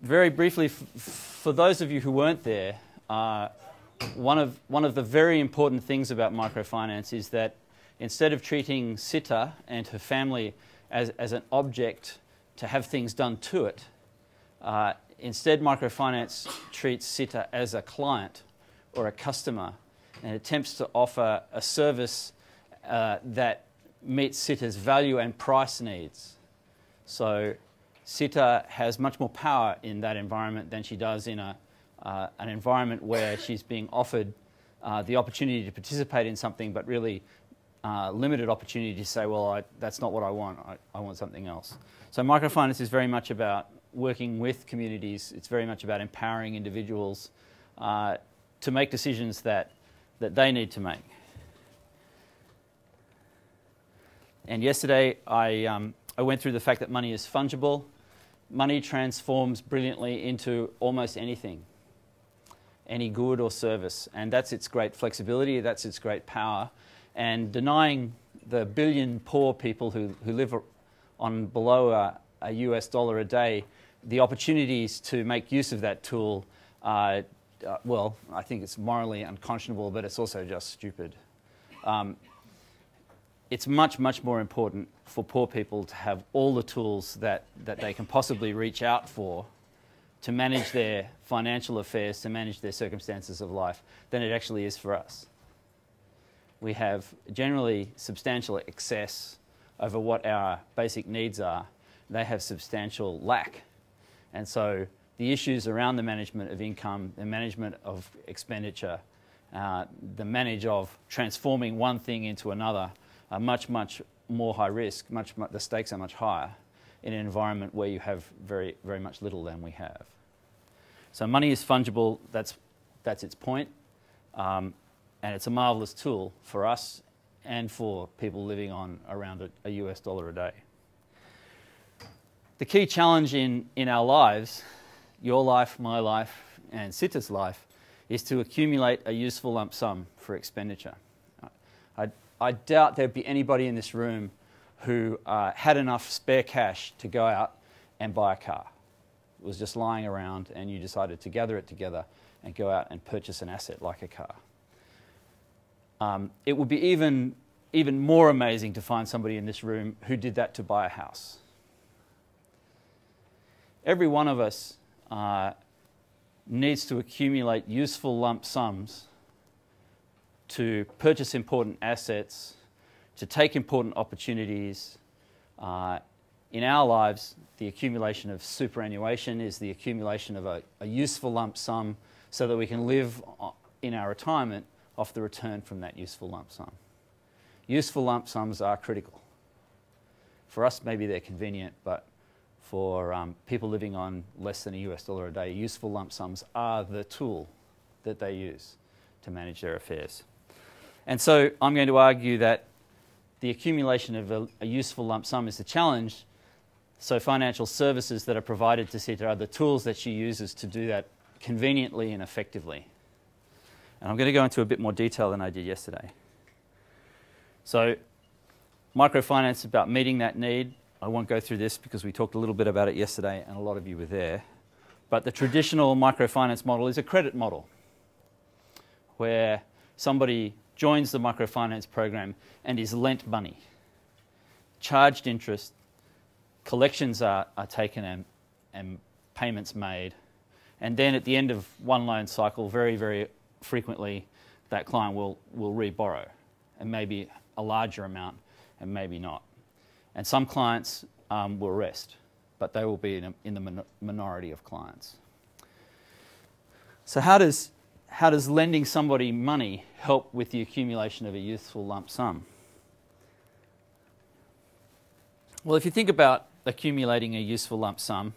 very briefly, for those of you who weren't there, one of the very important things about microfinance is that instead of treating Sita and her family as an object to have things done to it, instead microfinance treats Sita as a client or a customer and attempts to offer a service that meets Sita's value and price needs. So Sita has much more power in that environment than she does in an environment where she's being offered the opportunity to participate in something, but really limited opportunity to say, well, that's not what I want. I want something else. So microfinance is very much about working with communities. It's very much about empowering individuals to make decisions that they need to make. And yesterday I went through the fact that money is fungible. Money transforms brilliantly into almost anything, any good or service, and that's its great flexibility, that's its great power. And denying the billion poor people who live on below a US dollar a day the opportunities to make use of that tool, well, I think it's morally unconscionable, but it's also just stupid. It's much, much more important for poor people to have all the tools that they can possibly reach out for to manage their financial affairs, to manage their circumstances of life, than it actually is for us. We have generally substantial excess over what our basic needs are. They have substantial lack. And so the issues around the management of income, the management of expenditure, the manage of transforming one thing into another are much, much more high risk. The stakes are much higher in an environment where you have very, very much little than we have. So money is fungible. That's its point. And it's a marvelous tool for us and for people living on around a US dollar a day. The key challenge in our lives, your life, my life, and Sita's life, is to accumulate a useful lump sum for expenditure. I doubt there'd be anybody in this room who had enough spare cash to go out and buy a car. It was just lying around and you decided to gather it together and go out and purchase an asset like a car. It would be even more amazing to find somebody in this room who did that to buy a house. Every one of us needs to accumulate useful lump sums to purchase important assets, to take important opportunities. In our lives, the accumulation of superannuation is the accumulation of a useful lump sum so that we can live in our retirement off the return from that useful lump sum. Useful lump sums are critical. For us, maybe they're convenient, but for people living on less than a US dollar a day, useful lump sums are the tool that they use to manage their affairs. And so I'm going to argue that the accumulation of a useful lump sum is the challenge. So financial services that are provided to Sita are the tools that she uses to do that conveniently and effectively. And I'm going to go into a bit more detail than I did yesterday. So microfinance is about meeting that need. I won't go through this because we talked a little bit about it yesterday and a lot of you were there. But the traditional microfinance model is a credit model where somebody joins the microfinance program and is lent money, charged interest, collections are taken and payments made, and then at the end of one loan cycle, very, very frequently, that client will re-borrow, and maybe a larger amount and maybe not. And some clients will rest, but they will be in the minority of clients. So how does lending somebody money help with the accumulation of a useful lump sum? Well, if you think about accumulating a useful lump sum,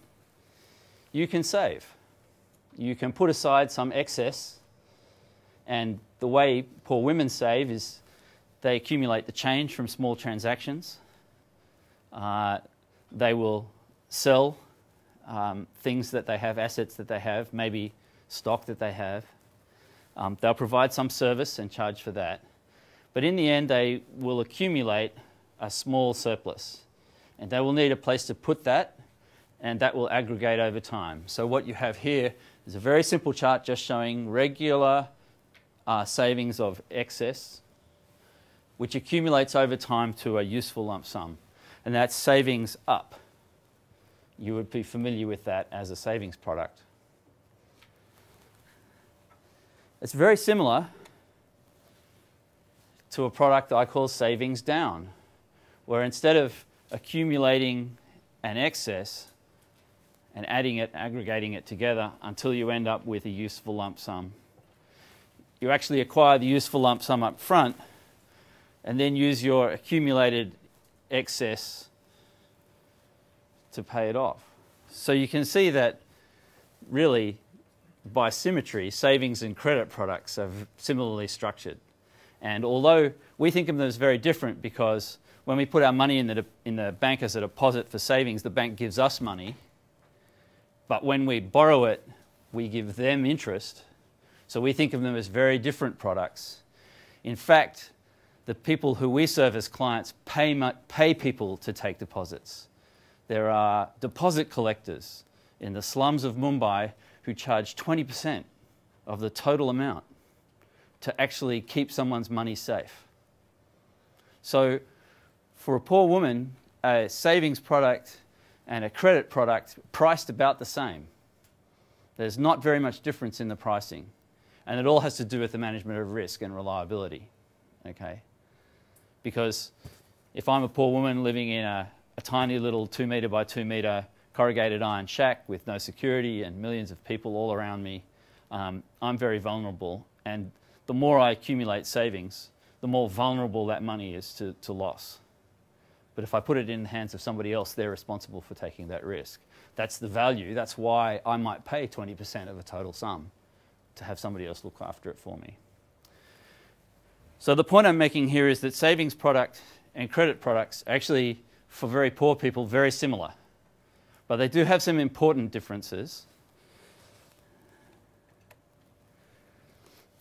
you can save. You can put aside some excess, and the way poor women save is they accumulate the change from small transactions. They will sell things that they have, assets that they have, maybe stock that they have. They'll provide some service and charge for that. But in the end, they will accumulate a small surplus. And they will need a place to put that and that will aggregate over time. So what you have here is a very simple chart just showing regular savings of excess, which accumulates over time to a useful lump sum, and that's savings up. You would be familiar with that as a savings product. It's very similar to a product I call savings down, where instead of accumulating an excess and adding it, aggregating it together until you end up with a useful lump sum, you actually acquire the useful lump sum up front and then use your accumulated excess to pay it off. So you can see that really, by symmetry, savings and credit products are similarly structured. And although we think of them as very different because when we put our money in the bank as a deposit for savings, the bank gives us money. But when we borrow it, we give them interest. So we think of them as very different products. In fact, the people who we serve as clients pay people to take deposits. There are deposit collectors in the slums of Mumbai who charge 20% of the total amount to actually keep someone's money safe. So for a poor woman, a savings product and a credit product priced about the same. There's not very much difference in the pricing, and it all has to do with the management of risk and reliability. Okay? Because if I'm a poor woman living in a tiny little 2 metre by 2 metre corrugated iron shack with no security and millions of people all around me, I'm very vulnerable, and the more I accumulate savings, the more vulnerable that money is to loss. But if I put it in the hands of somebody else, they're responsible for taking that risk. That's the value. That's why I might pay 20% of a total sum to have somebody else look after it for me. So the point I'm making here is that savings product and credit products are actually, for very poor people, very similar. But they do have some important differences.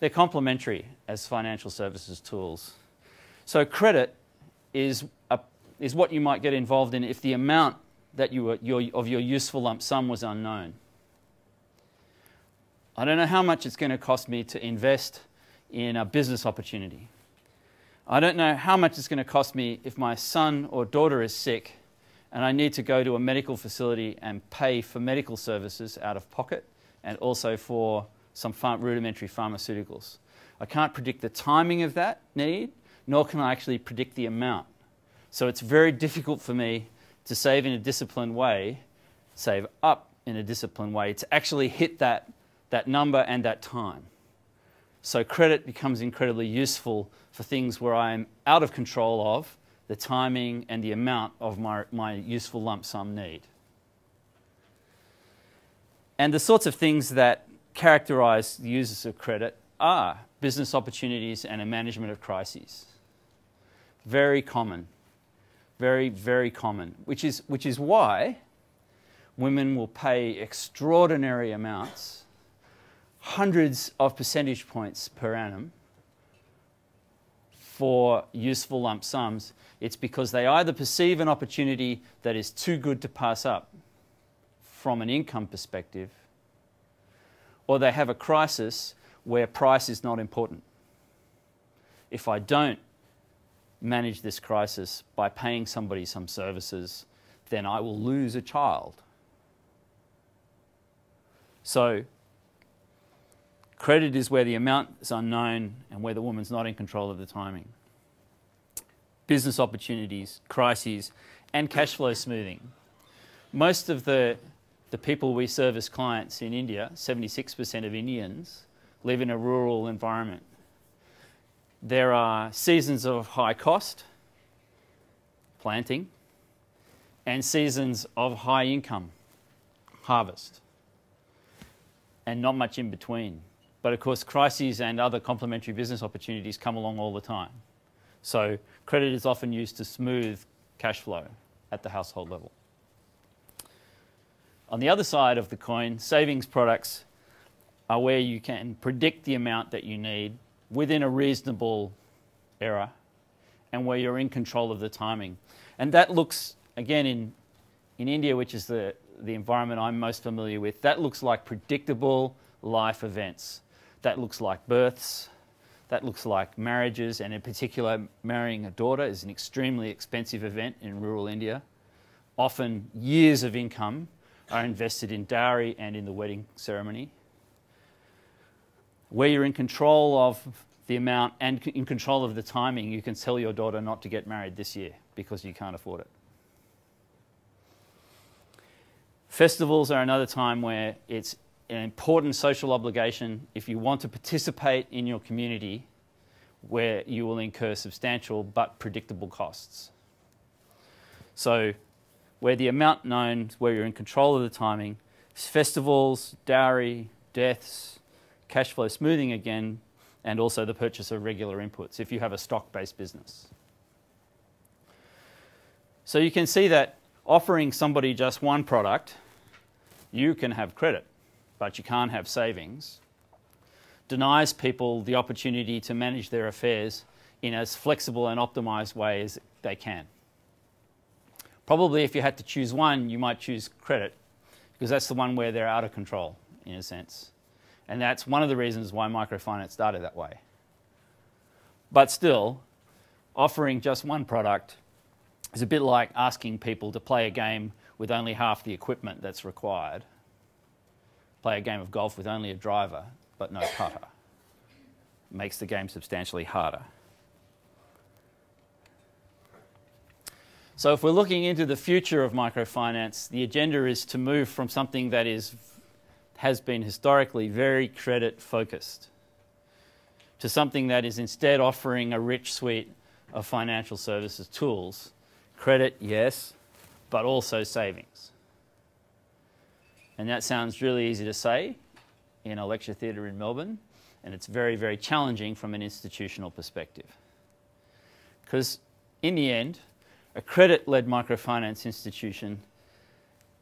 They're complementary as financial services tools. So credit is what you might get involved in if the amount that of your useful lump sum was unknown. I don't know how much it's going to cost me to invest in a business opportunity. I don't know how much it's going to cost me if my son or daughter is sick and I need to go to a medical facility and pay for medical services out of pocket and also for some rudimentary pharmaceuticals. I can't predict the timing of that need, nor can I actually predict the amount. So it's very difficult for me to save in a disciplined way, save up in a disciplined way, to actually hit that number and that time. So credit becomes incredibly useful for things where I'm out of control of the timing and the amount of my useful lump sum need. And the sorts of things that characterize the users of credit are business opportunities and a management of crises. Very common. Very, very common, which is why women will pay extraordinary amounts, hundreds of percentage points per annum, for useful lump sums. It's because they either perceive an opportunity that is too good to pass up from an income perspective, or they have a crisis where price is not important. If I don't manage this crisis by paying somebody some services, then I will lose a child. So credit is where the amount is unknown and where the woman's not in control of the timing. Business opportunities, crises, and cash flow smoothing. Most of the people we serve as clients in India, 76% of Indians, live in a rural environment. There are seasons of high cost, planting, and seasons of high income, harvest, and not much in between. But of course, crises and other complementary business opportunities come along all the time. So credit is often used to smooth cash flow at the household level. On the other side of the coin, savings products are where you can predict the amount that you need within a reasonable error and where you're in control of the timing. And that looks, again, in India, which is the the environment I'm most familiar with, that looks like predictable life events. That looks like births, that looks like marriages, and in particular, marrying a daughter is an extremely expensive event in rural India. Often years of income are invested in dowry and in the wedding ceremony. Where you're in control of the amount and in control of the timing, you can tell your daughter not to get married this year because you can't afford it. Festivals are another time where it's an important social obligation if you want to participate in your community, where you will incur substantial but predictable costs. So where the amount known, where you're in control of the timing, festivals, dowry, deaths, cash flow smoothing again, and also the purchase of regular inputs if you have a stock-based business. So you can see that offering somebody just one product, you can have credit, but you can't have savings, denies people the opportunity to manage their affairs in as flexible and optimized way as they can. Probably if you had to choose one, you might choose credit, because that's the one where they're out of control, in a sense. And that's one of the reasons why microfinance started that way. But still, offering just one product is a bit like asking people to play a game with only half the equipment that's required. Play a game of golf with only a driver, but no putter. Makes the game substantially harder. So if we're looking into the future of microfinance, the agenda is to move from something that has been historically very credit focused to something that is instead offering a rich suite of financial services tools. Credit, yes, but also savings. And that sounds really easy to say in a lecture theatre in Melbourne, and it's very, very challenging from an institutional perspective. Because in the end, a credit-led microfinance institution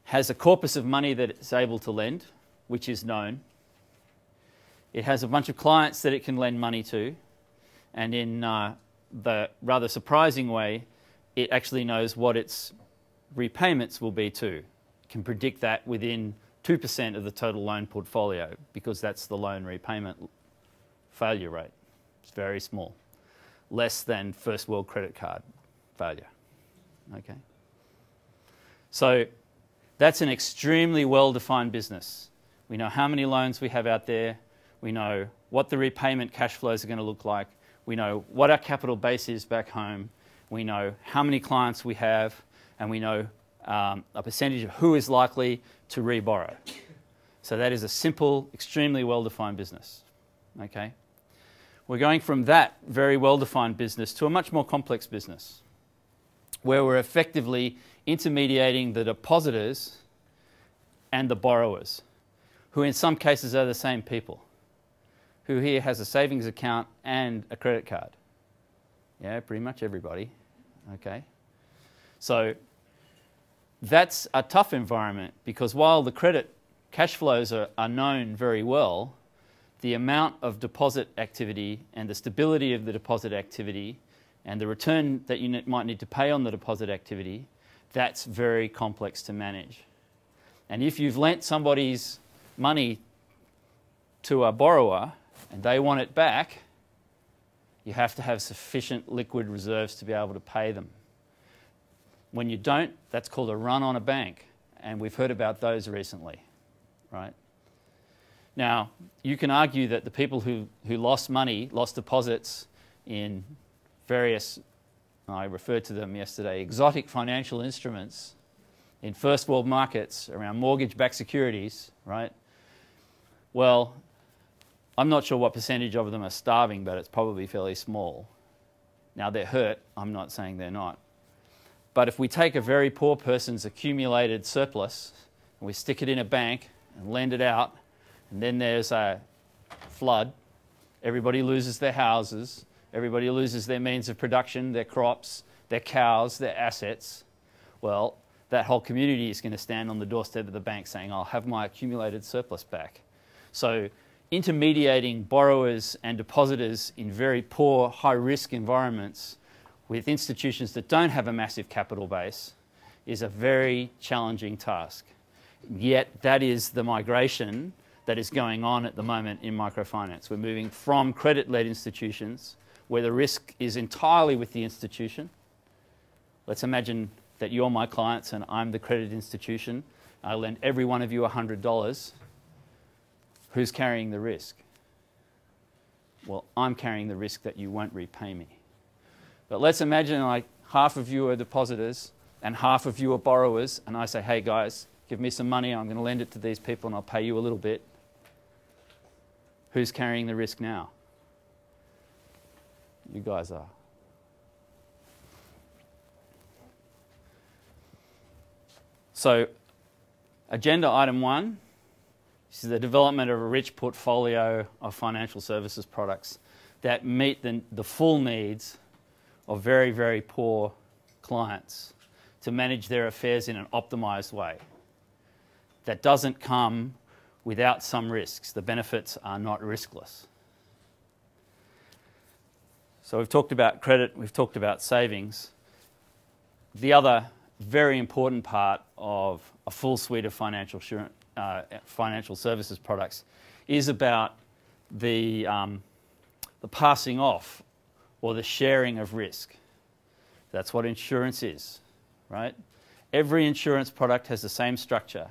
has a corpus of money that it's able to lend, which is known. It has a bunch of clients that it can lend money to, and in the rather surprising way, it actually knows what its repayments will be too. It can predict that within 2% of the total loan portfolio, because that's the loan repayment failure rate. It's very small, less than first world credit card failure. Okay. So that's an extremely well-defined business. We know how many loans we have out there. We know what the repayment cash flows are going to look like. We know what our capital base is back home. We know how many clients we have, and we know a percentage of who is likely to reborrow. So that is a simple, extremely well-defined business. Okay? We're going from that very well-defined business to a much more complex business, where we're effectively intermediating the depositors and the borrowers, who in some cases are the same people, who here has a savings account and a credit card. Yeah, pretty much everybody. Okay. So that's a tough environment, because while the credit cash flows are known very well, the amount of deposit activity and the stability of the deposit activity and the return that you might need to pay on the deposit activity, that's very complex to manage. And if you've lent somebody's money to a borrower and they want it back, you have to have sufficient liquid reserves to be able to pay them. When you don't, that's called a run on a bank, and we've heard about those recently, right? Now, you can argue that the people who lost money, lost deposits in various, I referred to them yesterday, exotic financial instruments in first world markets around mortgage-backed securities, right? Well, I'm not sure what percentage of them are starving, but it's probably fairly small. Now, they're hurt. I'm not saying they're not. But if we take a very poor person's accumulated surplus and we stick it in a bank and lend it out, and then there's a flood, everybody loses their houses, everybody loses their means of production, their crops, their cows, their assets, well, that whole community is going to stand on the doorstep of the bank saying, I'll have my accumulated surplus back. So intermediating borrowers and depositors in very poor, high-risk environments with institutions that don't have a massive capital base is a very challenging task. Yet that is the migration that is going on at the moment in microfinance. We're moving from credit-led institutions where the risk is entirely with the institution. Let's imagine that you're my clients and I'm the credit institution. I lend every one of you $100. Who's carrying the risk? Well, I'm carrying the risk that you won't repay me. But let's imagine like half of you are depositors and half of you are borrowers, and I say, hey guys, give me some money, I'm going to lend it to these people and I'll pay you a little bit. Who's carrying the risk now? You guys are. So, agenda item 1 is the development of a rich portfolio of financial services products that meet the full needs of very, very poor clients to manage their affairs in an optimized way. That doesn't come without some risks. The benefits are not riskless. So we've talked about credit, we've talked about savings. The other very important part of a full suite of financial services products is about the passing off or the sharing of risk. That's what insurance is, right? Every insurance product has the same structure.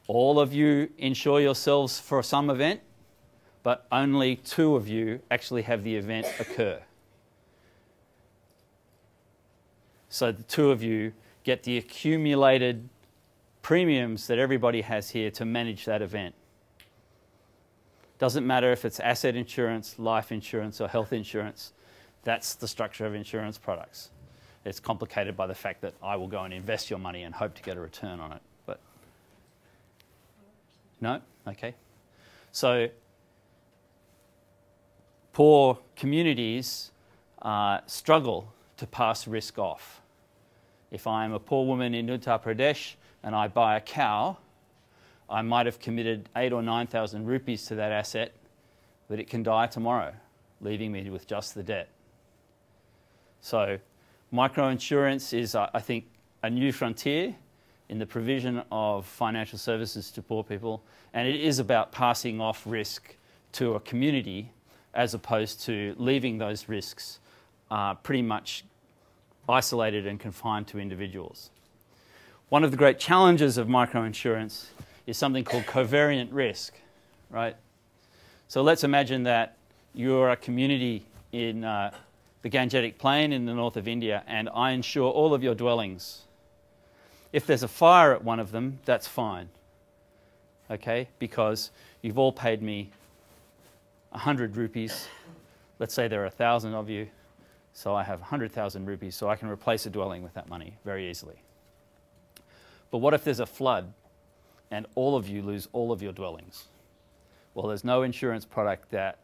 All of you insure yourselves for some event, but only 2 of you actually have the event occur. So the 2 of you get the accumulated premiums that everybody has here to manage that event. Doesn't matter if it's asset insurance, life insurance, or health insurance. That's the structure of insurance products. It's complicated by the fact that I will go and invest your money and hope to get a return on it. But no? Okay. So poor communities struggle to pass risk off. If I'm a poor woman in Uttar Pradesh and I buy a cow, I might have committed 8,000 or 9,000 rupees to that asset, but it can die tomorrow, leaving me with just the debt. So microinsurance is, I think, a new frontier in the provision of financial services to poor people, and it is about passing off risk to a community as opposed to leaving those risks pretty much isolated and confined to individuals. One of the great challenges of microinsurance is something called covariant risk, right? So let's imagine that you're a community in the Gangetic Plain in the north of India, and I insure all of your dwellings. If there's a fire at one of them, that's fine, okay? Because you've all paid me 100 rupees. Let's say there are 1,000 of you. So I have 100,000 rupees, so I can replace a dwelling with that money very easily. But what if there's a flood and all of you lose all of your dwellings? Well, there's no insurance product that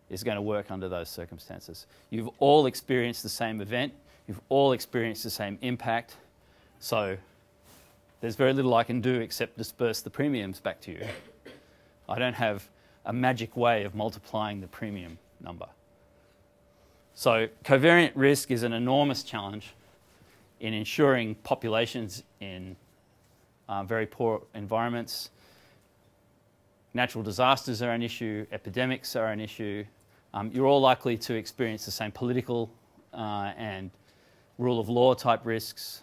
is going to work under those circumstances. You've all experienced the same event. You've all experienced the same impact. So there's very little I can do except disperse the premiums back to you. I don't have a magic way of multiplying the premium number. So covariant risk is an enormous challenge in ensuring populations in very poor environments. Natural disasters are an issue, epidemics are an issue. You're all likely to experience the same political and rule of law type risks.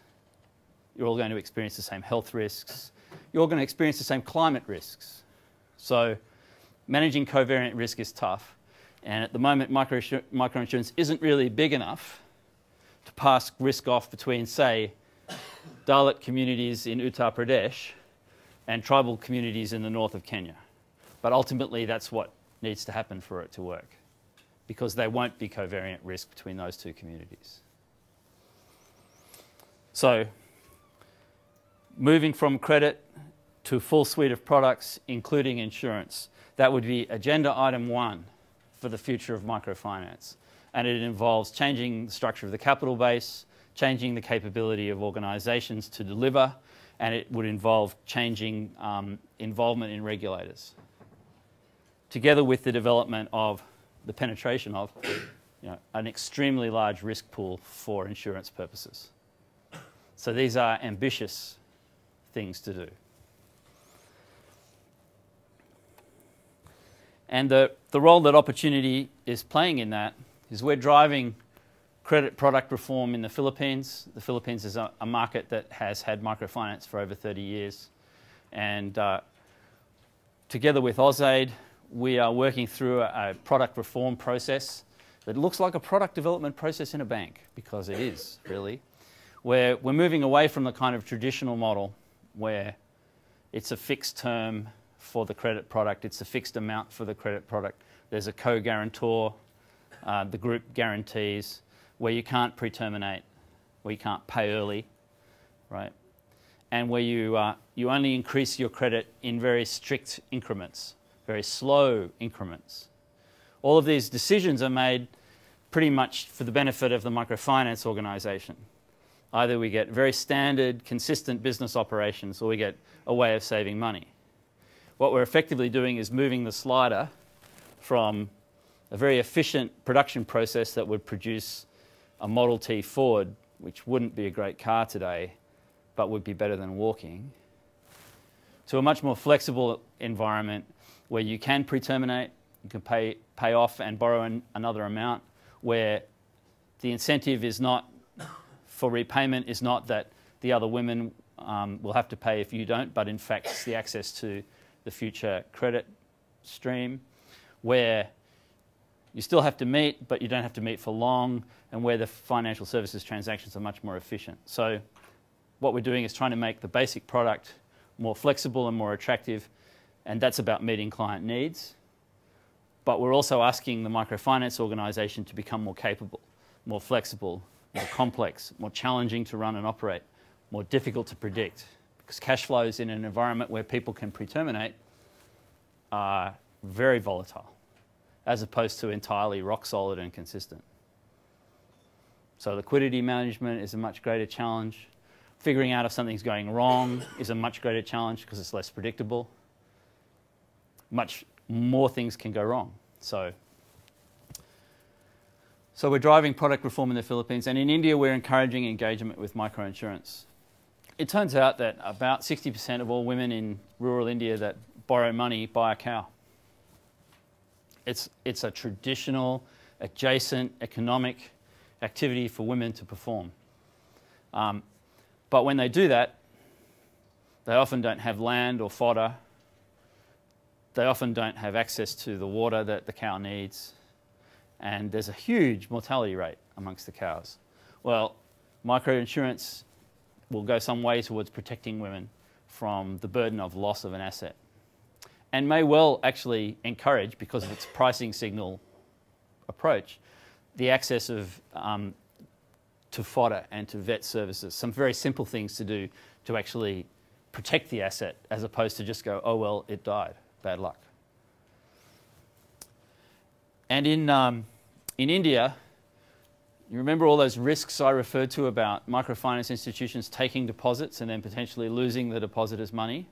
You're all going to experience the same health risks. You're all going to experience the same climate risks. So managing covariant risk is tough. And at the moment, microinsurance isn't really big enough to pass risk off between, say, Dalit communities in Uttar Pradesh and tribal communities in the north of Kenya. But ultimately, that's what needs to happen for it to work, because there won't be covariant risk between those 2 communities. So, moving from credit to a full suite of products, including insurance, that would be agenda item 1. For the future of microfinance. And it involves changing the structure of the capital base, changing the capability of organisations to deliver, and it would involve changing involvement in regulators. Together with the development of the penetration of an extremely large risk pool for insurance purposes. So these are ambitious things to do. And the role that opportunity is playing in that is we're driving credit product reform in the Philippines. The Philippines is a market that has had microfinance for over 30 years. And together with AusAid, we are working through a product reform process that looks like a product development process in a bank, because it is, really, where we're moving away from the kind of traditional model where it's a fixed term for the credit product, it's a fixed amount for the credit product. There's a co-guarantor, the group guarantees, where you can't pre-terminate, where you can't pay early, right? And where you only increase your credit in very strict increments, very slow increments. All of these decisions are made pretty much for the benefit of the microfinance organisation. Either we get very standard, consistent business operations, or we get a way of saving money. What we're effectively doing is moving the slider from a very efficient production process that would produce a Model T Ford, which wouldn't be a great car today, but would be better than walking, to a much more flexible environment where you can pre-terminate, you can pay off and borrow another amount, where the incentive is not for repayment is not that the other women will have to pay if you don't, but in fact it's the access to the future credit stream, where you still have to meet, but you don't have to meet for long, and where the financial services transactions are much more efficient. So what we're doing is trying to make the basic product more flexible and more attractive, and that's about meeting client needs. But we're also asking the microfinance organisation to become more capable, more flexible, more complex, more challenging to run and operate, more difficult to predict, because cash flows in an environment where people can pre-terminate are very volatile, as opposed to entirely rock solid and consistent. So liquidity management is a much greater challenge. Figuring out if something's going wrong is a much greater challenge because it's less predictable. Much more things can go wrong. So we're driving product reform in the Philippines, and in India we're encouraging engagement with microinsurance. It turns out that about 60% of all women in rural India that borrow money buy a cow. It's a traditional, adjacent economic activity for women to perform. But when they do that, they often don't have land or fodder. They often don't have access to the water that the cow needs. And there's a huge mortality rate amongst the cows. Well, microinsurance will go some way towards protecting women from the burden of loss of an asset, and may well actually encourage, because of its pricing signal approach, the access of to fodder and to vet services, some very simple things to do to actually protect the asset, as opposed to just go, oh well, it died, bad luck. And in India, you remember all those risks I referred to about microfinance institutions taking deposits and then potentially losing the depositors' money?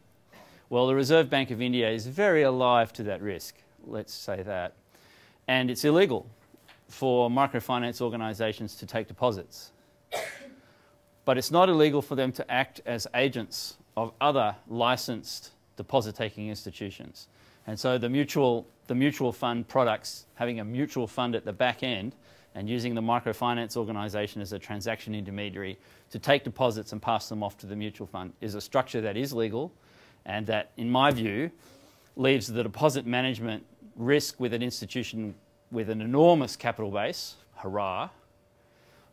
Well, the Reserve Bank of India is very alive to that risk, let's say that. And it's illegal for microfinance organisations to take deposits. But it's not illegal for them to act as agents of other licensed deposit-taking institutions. And so the mutual fund products, having a mutual fund at the back end and using the microfinance organisation as a transaction intermediary to take deposits and pass them off to the mutual fund, is a structure that is legal, and that, in my view, leaves the deposit management risk with an institution with an enormous capital base, hurrah,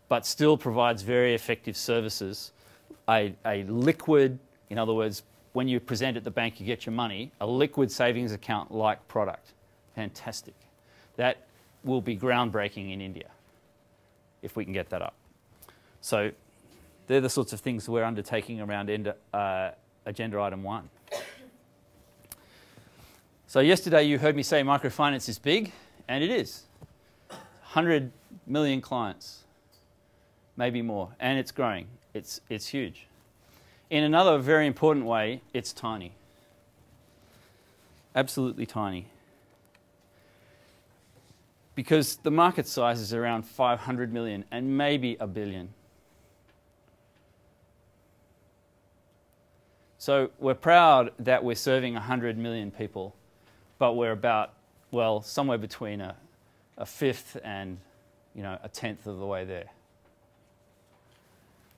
but still provides very effective services, a liquid, in other words, when you present at the bank you get your money, a liquid savings account-like product. Fantastic. That will be groundbreaking in India, if we can get that up. So they're the sorts of things we're undertaking around Agenda Item 1. So yesterday you heard me say microfinance is big, and it is. 100 million clients, maybe more, and it's growing. It's huge. In another very important way, it's tiny. Absolutely tiny. Because the market size is around 500 million and maybe a billion. So we're proud that we're serving 100 million people, but we're well, somewhere between a fifth and, a tenth of the way there.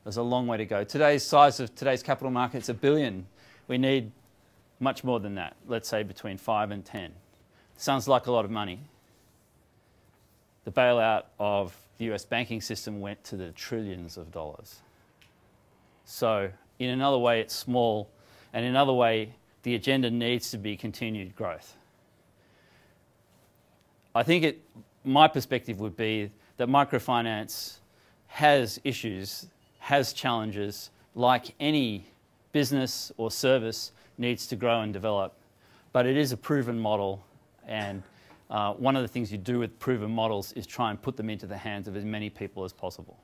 There's a long way to go. Today's size of today's capital market's $1 billion. We need much more than that, let's say between 5 and 10. Sounds like a lot of money. The bailout of the US banking system went to the trillions of dollars. So in another way, it's small, and in another way, the agenda needs to be continued growth. I think my perspective would be that microfinance has issues, has challenges, like any business or service needs to grow and develop, but it is a proven model, and one of the things you do with proven models is try and put them into the hands of as many people as possible.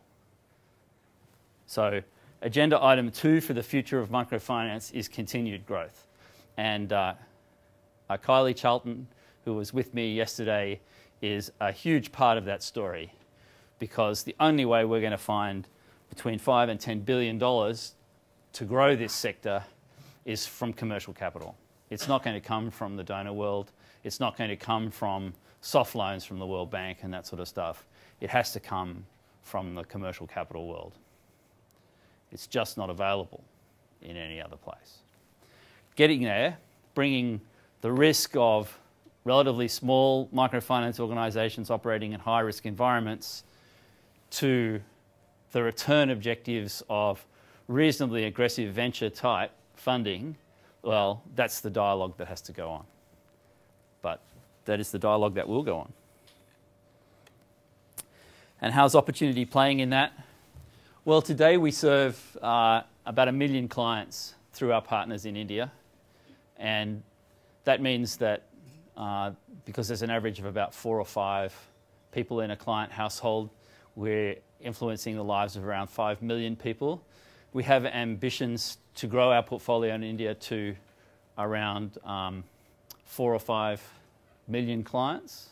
So agenda item 2 for the future of microfinance is continued growth. And Kylie Charlton, who was with me yesterday, is a huge part of that story, because the only way we're going to find between $5 and $10 billion to grow this sector is from commercial capital. It's not going to come from the donor world. It's not going to come from soft loans from the World Bank and that sort of stuff. It has to come from the commercial capital world. It's just not available in any other place. Getting there, bringing the risk of relatively small microfinance organisations operating in high-risk environments to the return objectives of reasonably aggressive venture-type funding, well, that's the dialogue that has to go on. But that is the dialogue that will go on. And how's opportunity playing in that? Well, today we serve about 1 million clients through our partners in India. And that means that because there's an average of about 4 or 5 people in a client household, we're influencing the lives of around 5 million people. We have ambitions to grow our portfolio in India to around 4 or 5 million clients,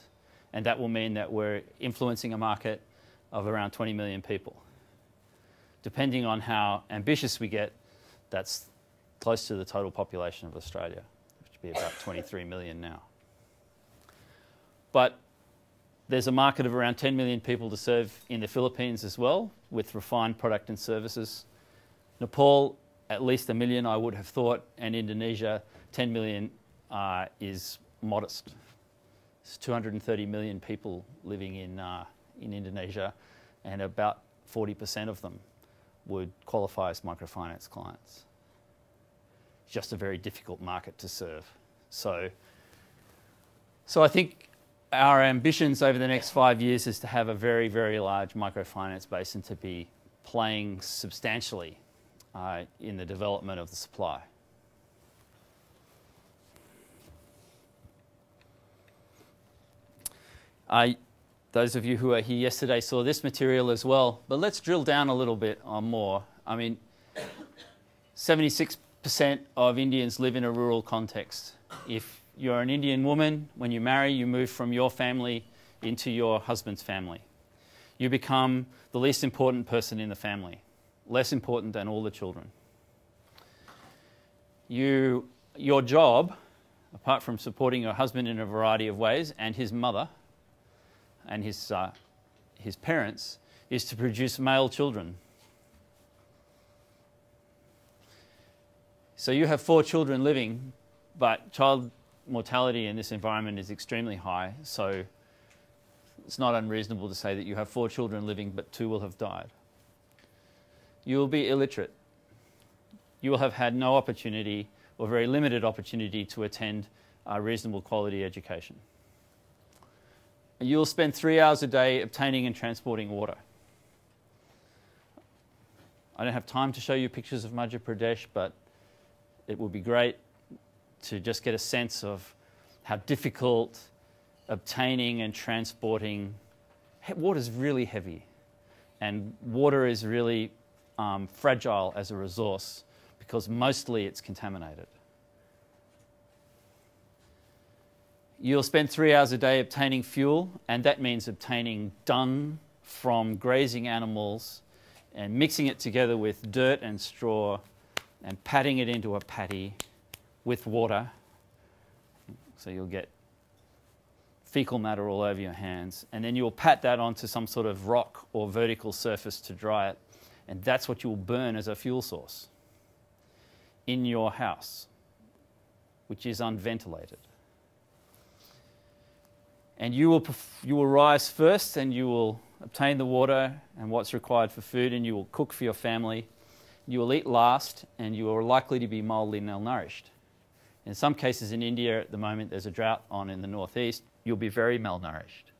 and that will mean that we're influencing a market of around 20 million people. Depending on how ambitious we get, that's close to the total population of Australia, which would be about 23 million now. But there's a market of around 10 million people to serve in the Philippines as well, with refined product and services. Nepal, at least 1 million, I would have thought, and Indonesia, 10 million is modest. There's 230 million people living in Indonesia, and about 40% of them would qualify as microfinance clients. It's just a very difficult market to serve. So I think our ambitions over the next 5 years is to have a very, very large microfinance base and to be playing substantially in the development of the supply. Those of you who were here yesterday saw this material as well, but let's drill down a little bit on more. I mean, 76% of Indians live in a rural context. If you're an Indian woman, when you marry, you move from your family into your husband's family. You become the least important person in the family, less important than all the children. Your job, apart from supporting your husband in a variety of ways, and his mother, and his parents, is to produce male children. So you have 4 children living, but child mortality in this environment is extremely high, so it's not unreasonable to say that you have 4 children living, but 2 will have died. You will be illiterate. You will have had no opportunity, or very limited opportunity, to attend a reasonable quality education. You'll spend 3 hours a day obtaining and transporting water. I don't have time to show you pictures of Madhya Pradesh, but it would be great to just get a sense of how difficult obtaining and transporting. Water is really heavy, and water is really fragile as a resource because mostly it's contaminated. You'll spend 3 hours a day obtaining fuel, and that means obtaining dung from grazing animals and mixing it together with dirt and straw and patting it into a patty with water. So you'll get fecal matter all over your hands, and then you'll pat that onto some sort of rock or vertical surface to dry it, and that's what you'll burn as a fuel source in your house, which is unventilated. And you will rise first, and you will obtain the water and what's required for food, and you will cook for your family. You will eat last, and you are likely to be mildly malnourished. In some cases in India at the moment, there's a drought on in the northeast. You'll be very malnourished.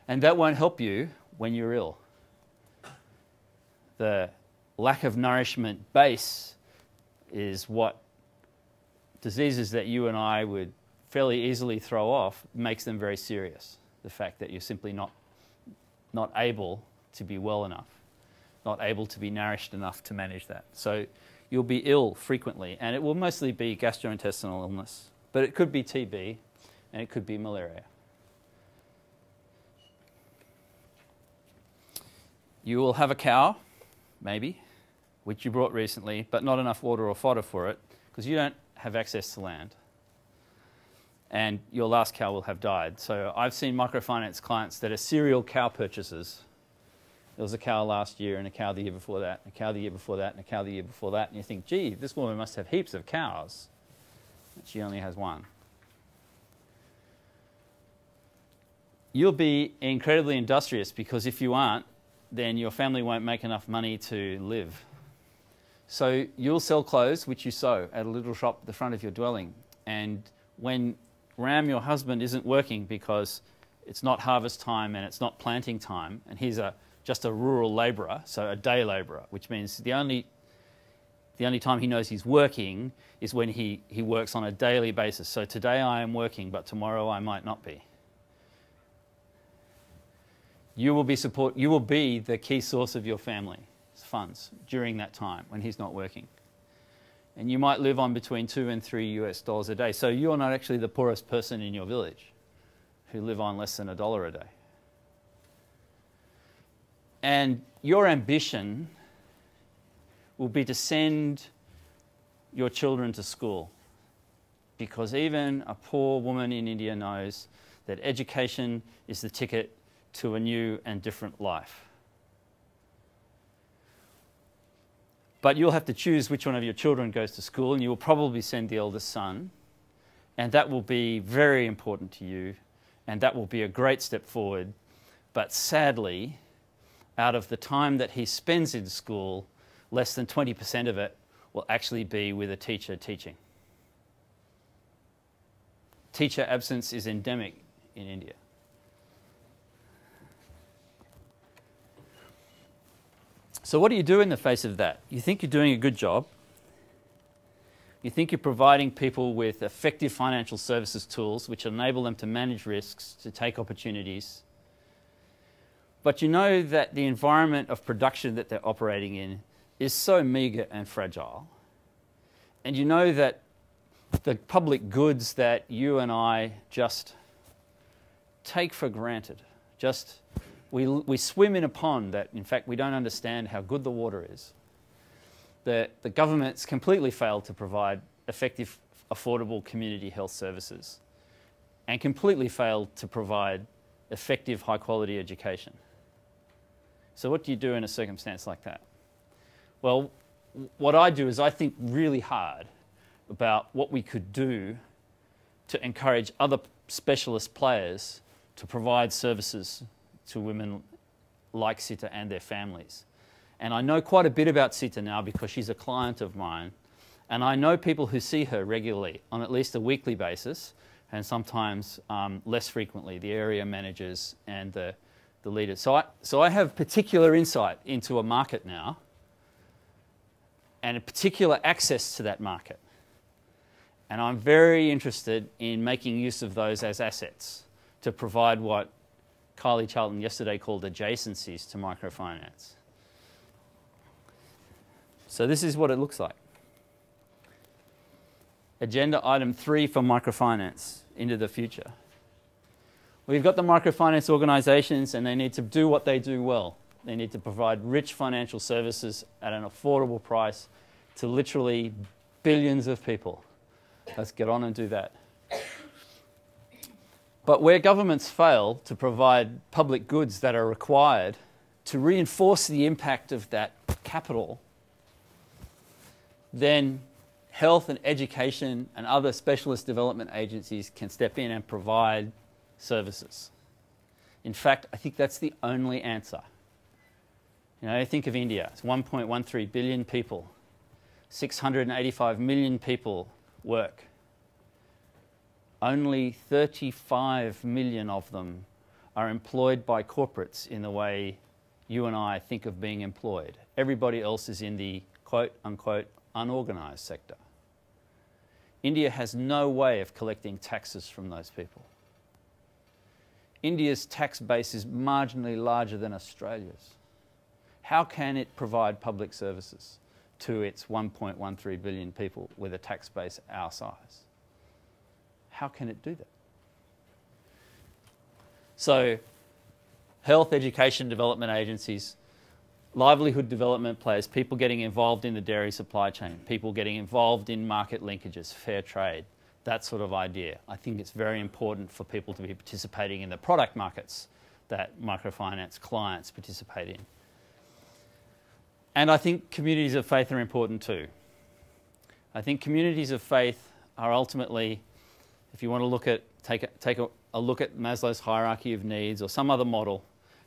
And that won't help you when you're ill. The lack of nourishment base is what diseases that you and I would fairly easily throw off makes them very serious. The fact that you're simply not able to be well enough, not able to be nourished enough to manage that. So you'll be ill frequently, and it will mostly be gastrointestinal illness, but it could be TB and it could be malaria. You will have a cow, maybe, which you brought recently, but not enough water or fodder for it because you don't have access to land. And your last cow will have died. So I've seen microfinance clients that are serial cow purchasers. There was a cow last year and a cow the year before that, and a cow the year before that, and a cow the year before that, and you think, gee, this woman must have heaps of cows. But she only has one. You'll be incredibly industrious because if you aren't, then your family won't make enough money to live. So you'll sell clothes which you sew at a little shop at the front of your dwelling. And when Ram, your husband, isn't working because it's not harvest time and it's not planting time, and he's just a rural labourer, so a day labourer, which means the only time he knows he's working is when he works on a daily basis. So today I am working, but tomorrow I might not be. You will be the key source of your family's funds during that time when he's not working. And you might live on between $2 and $3 a day. So you're not actually the poorest person in your village who live on less than $1 a day. And your ambition will be to send your children to school, because even a poor woman in India knows that education is the ticket to a new and different life. But you'll have to choose which one of your children goes to school, and you will probably send the eldest son, and that will be very important to you, and that will be a great step forward. But sadly, out of the time that he spends in school, less than 20% of it will actually be with a teacher teaching. Teacher absence is endemic in India. So what do you do in the face of that? You think you're doing a good job. You think you're providing people with effective financial services tools which enable them to manage risks, to take opportunities. But you know that the environment of production that they're operating in is so meagre and fragile. And you know that the public goods that you and I just take for granted, we swim in a pond that, in fact, we don't understand how good the water is. The government's completely failed to provide effective, affordable community health services and completely failed to provide effective, high-quality education. So what do you do in a circumstance like that? Well, what I do is I think really hard about what we could do to encourage other specialist players to provide services to women like Sita and their families. And I know quite a bit about Sita now because she's a client of mine, and I know people who see her regularly on at least a weekly basis, and sometimes less frequently, the area managers and the leaders. So I have particular insight into a market now and a particular access to that market. And I'm very interested in making use of those as assets to provide what Kylie Charlton yesterday called adjacencies to microfinance. So this is what it looks like. Agenda item 3 for microfinance into the future. We've got the microfinance organisations, and they need to do what they do well. They need to provide rich financial services at an affordable price to literally billions of people. Let's get on and do that. But where governments fail to provide public goods that are required to reinforce the impact of that capital, then health and education and other specialist development agencies can step in and provide services. In fact, I think that's the only answer. You know, think of India. It's 1.13 billion people. 685 million people work. Only 35 million of them are employed by corporates in the way you and I think of being employed. Everybody else is in the quote-unquote unorganised sector. India has no way of collecting taxes from those people. India's tax base is marginally larger than Australia's. How can it provide public services to its 1.13 billion people with a tax base our size? How can it do that? So, health, education, development agencies, livelihood development players, people getting involved in the dairy supply chain, people getting involved in market linkages, fair trade, that sort of idea. I think it's very important for people to be participating in the product markets that microfinance clients participate in. And I think communities of faith are important too. I think communities of faith are ultimately, if you want to look at, take a look at Maslow's hierarchy of needs or some other model,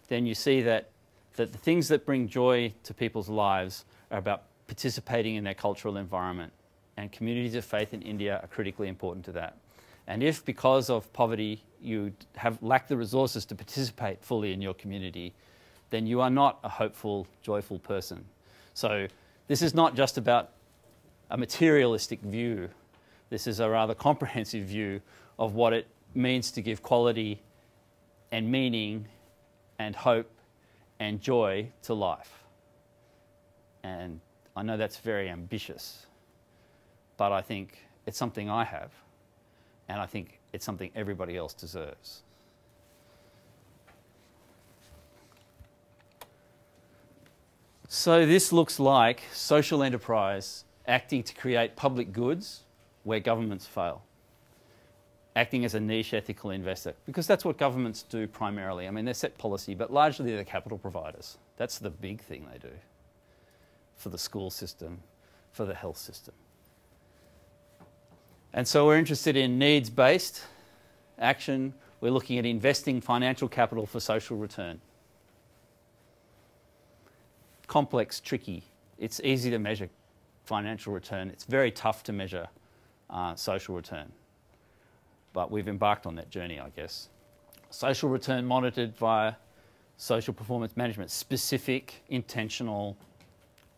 then you see that the things that bring joy to people's lives are about participating in their cultural environment. And communities of faith in India are critically important to that. And if, because of poverty, you lack the resources to participate fully in your community, then you are not a hopeful, joyful person. So this is not just about a materialistic view. This is a rather comprehensive view of what it means to give quality and meaning and hope and joy to life. And I know that's very ambitious, but I think it's something I have, and I think it's something everybody else deserves. So this looks like social enterprise acting to create public goods where governments fail. Acting as a niche ethical investor, because that's what governments do primarily. I mean, they set policy, but largely they're capital providers. That's the big thing they do for the school system, for the health system. And so we're interested in needs-based action. We're looking at investing financial capital for social return. Complex, tricky. It's easy to measure financial return. It's very tough to measure social return. But we've embarked on that journey, I guess. Social return monitored via social performance management, specific, intentional,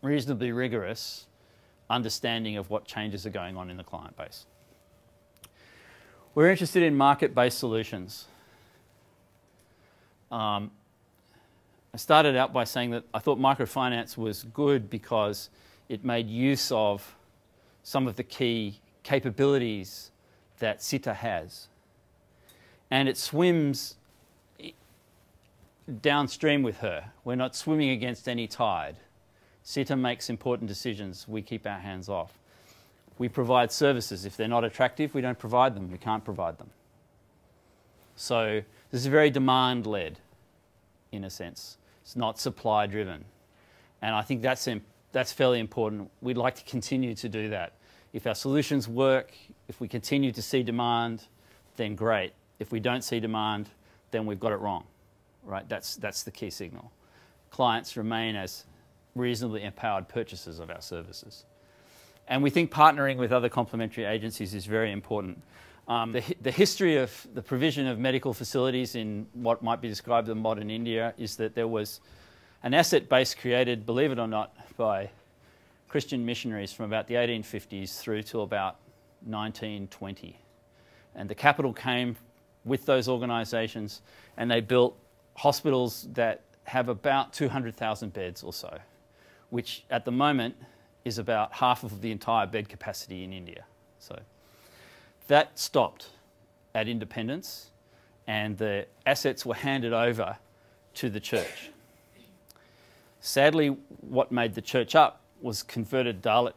reasonably rigorous understanding of what changes are going on in the client base. We're interested in market-based solutions. I started out by saying that I thought microfinance was good because it made use of some of the key capabilities that SITA has. And it swims downstream with her. We're not swimming against any tide. SITA makes important decisions. We keep our hands off. We provide services. If they're not attractive, we don't provide them. We can't provide them. So this is very demand-led, in a sense. It's not supply-driven. And I think that's fairly important. We'd like to continue to do that. If our solutions work, if we continue to see demand, then great. If we don't see demand, then we've got it wrong, right? That's the key signal. Clients remain as reasonably empowered purchasers of our services. And we think partnering with other complementary agencies is very important. The history of the provision of medical facilities in what might be described as modern India is that there was an asset base created, believe it or not, by Christian missionaries from about the 1850s through to about 1920. And the capital came with those organisations, and they built hospitals that have about 200,000 beds or so, which at the moment is about half of the entire bed capacity in India. So that stopped at independence, and the assets were handed over to the church. Sadly, what made the church up was converted Dalit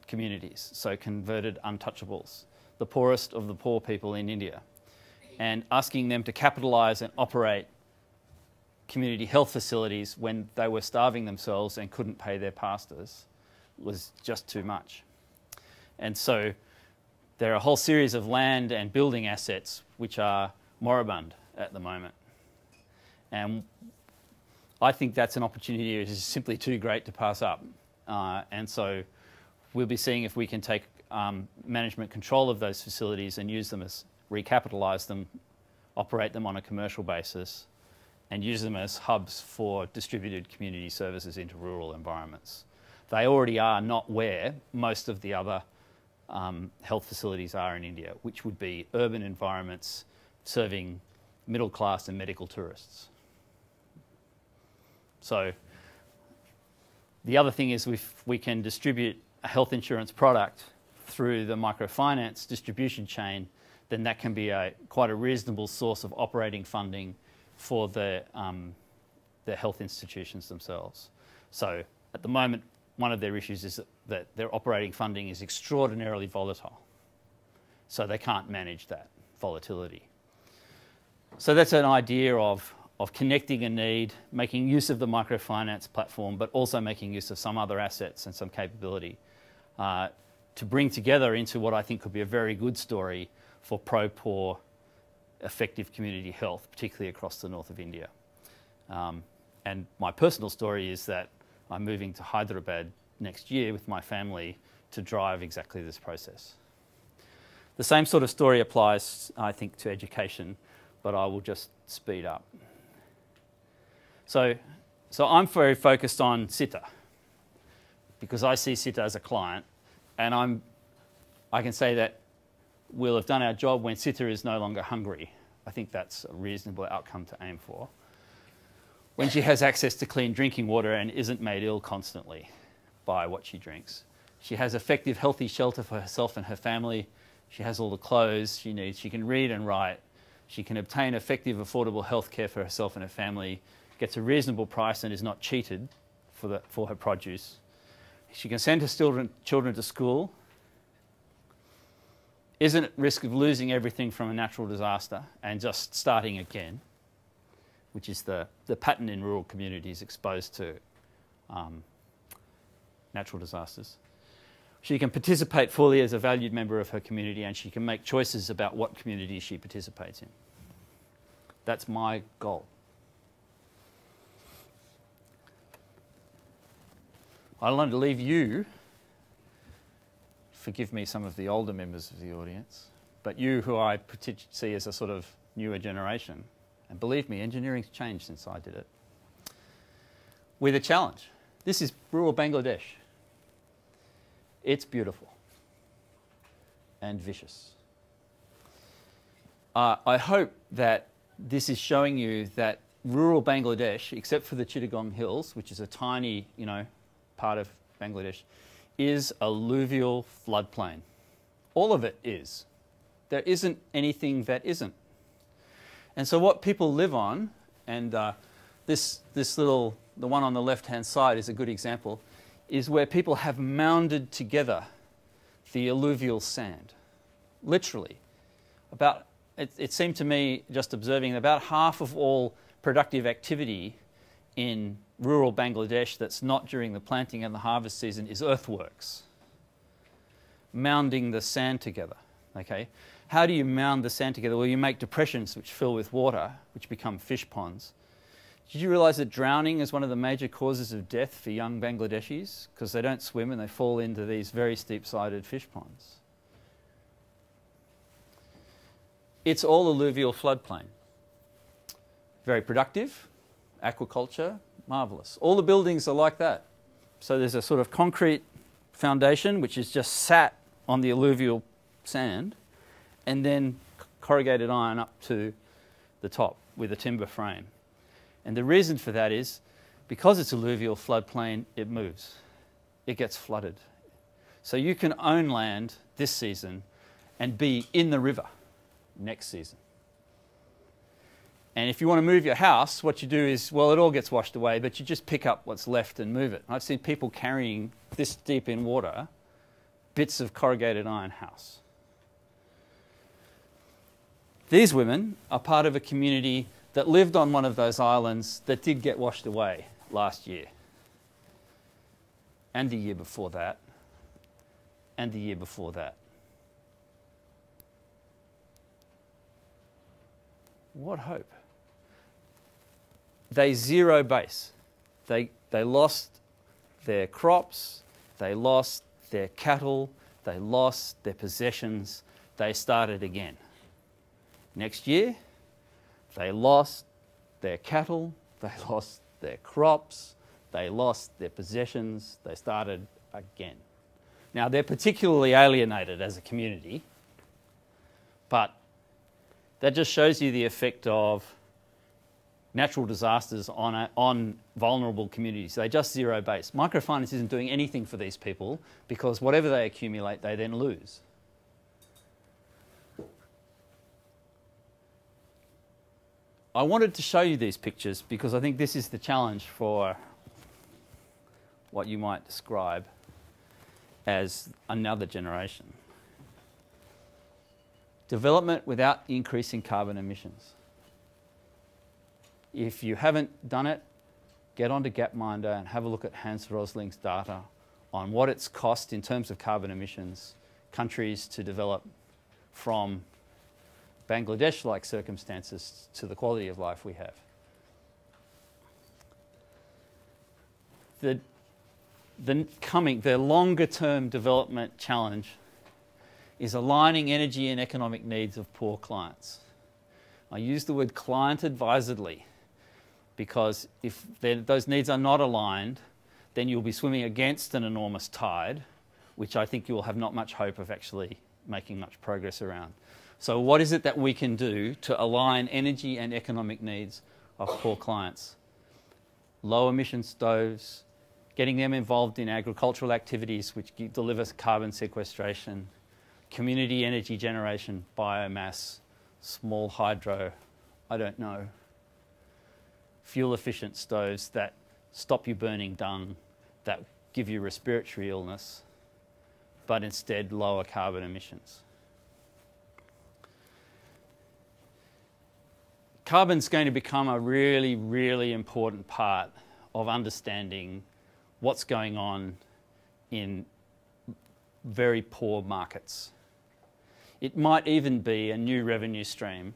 communities, so converted untouchables, the poorest of the poor people in India. and asking them to capitalise and operate community health facilities when they were starving themselves and couldn't pay their pastors was just too much. And so there are a whole series of land and building assets which are moribund at the moment. And I think that's an opportunity that is simply too great to pass up. And so we'll be seeing if we can take management control of those facilities and use them as, recapitalise them, operate them on a commercial basis, and use them as hubs for distributed community services into rural environments. They already are not where most of the other health facilities are in India, which would be urban environments serving middle class and medical tourists. So the other thing is if we can distribute a health insurance product through the microfinance distribution chain, then that can be quite a reasonable source of operating funding for the health institutions themselves. So at the moment, one of their issues is that their operating funding is extraordinarily volatile. So they can't manage that volatility. So that's an idea of connecting a need, making use of the microfinance platform, but also making use of some other assets and some capability to bring together into what I think could be a very good story for pro-poor, effective community health, particularly across the north of India. And my personal story is that I'm moving to Hyderabad next year with my family to drive exactly this process. The same sort of story applies, I think, to education, but I will just speed up. So I'm very focused on SITA because I see SITA as a client, and I can say that we'll have done our job when SITA is no longer hungry. I think that's a reasonable outcome to aim for. When she has access to clean drinking water and isn't made ill constantly by what she drinks. She has effective, healthy shelter for herself and her family. She has all the clothes she needs. She can read and write. She can obtain effective, affordable health care for herself and her family, gets a reasonable price and is not cheated for her produce. She can send her children to school, isn't at risk of losing everything from a natural disaster and just starting again, which is the pattern in rural communities exposed to natural disasters. She can participate fully as a valued member of her community, and she can make choices about what community she participates in. That's my goal. I wanted to leave you, forgive me some of the older members of the audience, but you who I see as a sort of newer generation, and believe me, engineering's changed since I did it, with a challenge. This is rural Bangladesh. It's beautiful and vicious. I hope that this is showing you that rural Bangladesh, except for the Chittagong Hills, which is a tiny, part of Bangladesh, is alluvial floodplain. All of it is. There isn't anything that isn't. And so what people live on, and this little, the one on the left-hand side is a good example, is where people have mounded together the alluvial sand. Literally. It seemed to me, just observing, about half of all productive activity in rural Bangladesh that's not during the planting and the harvest season is earthworks. Mounding the sand together. Okay? How do you mound the sand together? Well, you make depressions which fill with water, which become fish ponds. Did you realise that drowning is one of the major causes of death for young Bangladeshis? Because they don't swim and they fall into these very steep-sided fish ponds. It's all alluvial floodplain. Very productive, aquaculture, marvellous. All the buildings are like that. So there's a sort of concrete foundation which is just sat on the alluvial sand, and then corrugated iron up to the top with a timber frame. And the reason for that is, because it's alluvial floodplain, it moves. It gets flooded. So you can own land this season and be in the river next season. And if you want to move your house, what you do is, well, it all gets washed away, but you just pick up what's left and move it. I've seen people carrying this deep in water bits of corrugated iron house. These women are part of a community that lived on one of those islands that did get washed away last year, and the year before that, and the year before that. What hope? They zero base. They lost their crops, they lost their cattle, they lost their possessions, they started again. Next year, they lost their cattle, they lost their crops, they lost their possessions, they started again. Now, they're particularly alienated as a community, but that just shows you the effect of natural disasters on vulnerable communities. They just zero base. Microfinance isn't doing anything for these people because whatever they accumulate, they then lose. I wanted to show you these pictures because I think this is the challenge for what you might describe as another generation. Development without increasing carbon emissions. If you haven't done it, get onto Gapminder and have a look at Hans Rosling's data on what it's cost in terms of carbon emissions countries to develop from Bangladesh-like circumstances to the quality of life we have. The longer-term development challenge is aligning energy and economic needs of poor clients. I use the word client advisedly because if those needs are not aligned, then you'll be swimming against an enormous tide, which I think you'll have not much hope of actually making much progress around. So what is it that we can do to align energy and economic needs of poor clients? Low emission stoves, getting them involved in agricultural activities which deliver carbon sequestration, community energy generation, biomass, small hydro, I don't know, fuel efficient stoves that stop you burning dung, that give you respiratory illness, but instead lower carbon emissions. Carbon's going to become a really, really important part of understanding what's going on in very poor markets. It might even be a new revenue stream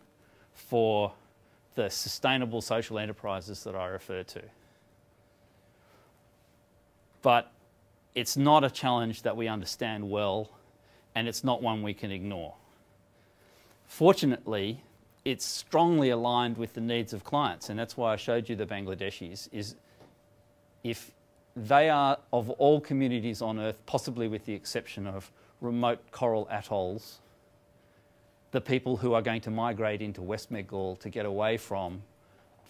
for the sustainable social enterprises that I refer to. But it's not a challenge that we understand well, and it's not one we can ignore. Fortunately, it's strongly aligned with the needs of clients, and that's why I showed you the Bangladeshis, is if they are, of all communities on Earth, possibly with the exception of remote coral atolls, the people who are going to migrate into West Bengal to get away from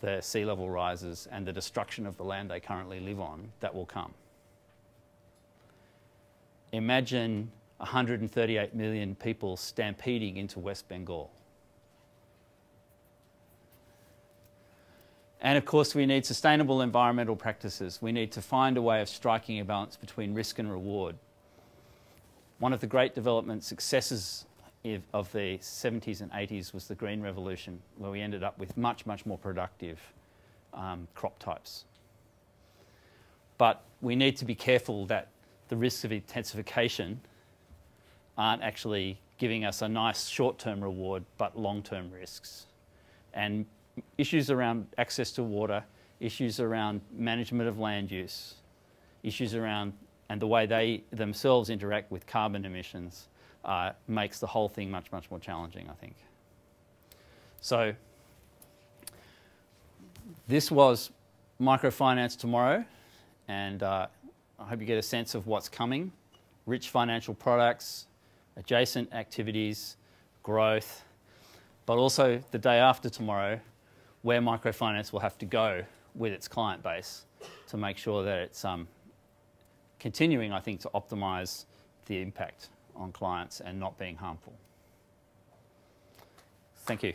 the sea level rises and the destruction of the land they currently live on, that will come. Imagine 138 million people stampeding into West Bengal. And of course, we need sustainable environmental practices. We need to find a way of striking a balance between risk and reward. One of the great development successes of the 70s and 80s was the Green Revolution, where we ended up with much, much more productive crop types. But we need to be careful that the risks of intensification aren't actually giving us a nice short-term reward, but long-term risks. And issues around access to water, issues around management of land use, issues around and the way they themselves interact with carbon emissions makes the whole thing much, much more challenging, I think. So this was Microfinance Tomorrow, and I hope you get a sense of what's coming. Rich financial products, adjacent activities, growth, but also the day after tomorrow, where microfinance will have to go with its client base to make sure that it's continuing, I think, to optimise the impact on clients and not being harmful. Thank you.